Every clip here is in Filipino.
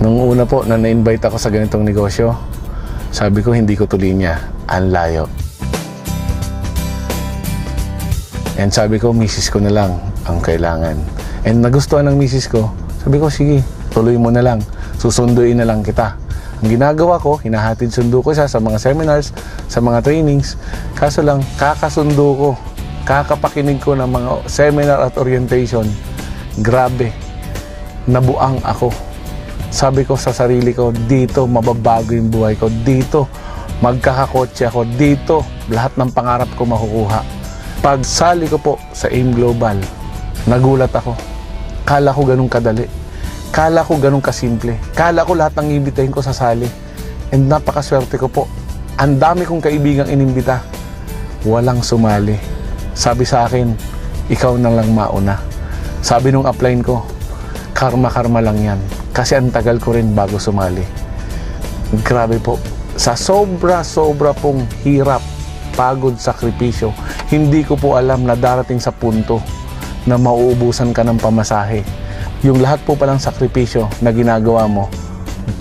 Nung una po na na-invite ako sa ganitong negosyo, sabi ko hindi ko tuloy niya, ang layo. And sabi ko, misis ko na lang ang kailangan. And nagustuhan ng misis ko, sabi ko, sige, tuloy mo na lang. Susunduin na lang kita. Ang ginagawa ko, hinahatid sundo ko siya sa mga seminars, sa mga trainings. Kaso lang, kakasundo ko, kakapakinig ko ng mga seminar at orientation. Grabe, nabuang ako. Sabi ko sa sarili ko, dito mababago yung buhay ko. Dito, magkakakotse ako. Dito, lahat ng pangarap ko makukuha. Pagsali ko po sa AIM Global, nagulat ako. Kala ko ganun kadali. Kala ko ganun kasimple. Kala ko lahat ng imbitahin ko sasali. And napakaswerte ko po. Ang dami kong kaibigang inimbita. Walang sumali. Sabi sa akin, ikaw na lang mauna. Sabi nung upline ko, karma-karma lang yan. Kasi ang tagal ko rin bago sumali. Grabe po. Sa sobra-sobra pong hirap, pagod, sakripisyo, hindi ko po alam na darating sa punto na mauubusan ka ng pamasahe. Yung lahat po palang sakripisyo na ginagawa mo,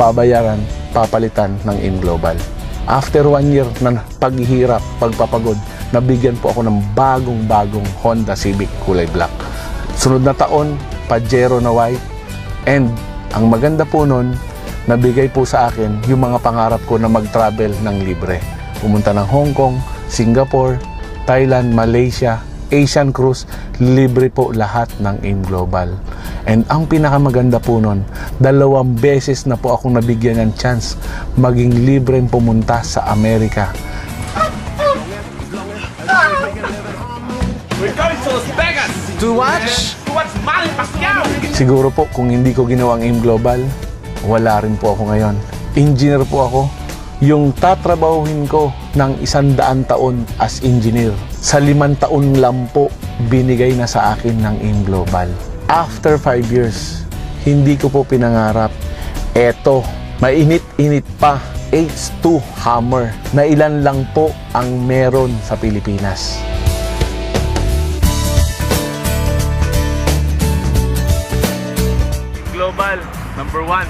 pabayaran, papalitan ng AIM Global. After 1 year na paghihirap, pagpapagod, nabigyan po ako ng bagong-bagong Honda Civic kulay black. Sunod na taon, Pajero na white. And ang maganda po nun, nabigay po sa akin yung mga pangarap ko na mag-travel ng libre. Pumunta ng Hong Kong, Singapore, Thailand, Malaysia, Asian Cruise, libre po lahat ng AIM Global. And ang pinakamaganda po nun, 2 beses na po akong nabigyan ng chance maging libreng pumunta sa Amerika. We're going to Las Vegas! To watch? To watch Manny Pacquiao! Siguro po kung hindi ko ginawa ang AIM Global, wala rin po ako ngayon. Engineer po ako. Yung tatrabahuhin ko ng 100 taon as engineer, sa 5 taon lang po binigay na sa akin ng AIM Global. After 5 years, hindi ko po pinangarap. Eto, mainit-init pa, H2 Hammer, na ilan lang po ang meron sa Pilipinas. Global, number 1.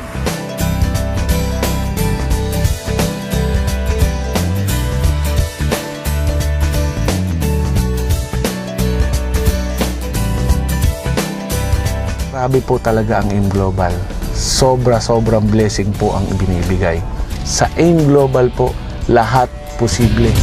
Grabe po talaga ang AIM Global. Sobra-sobrang blessing po ang ibinibigay. Sa AIM Global po, lahat posible.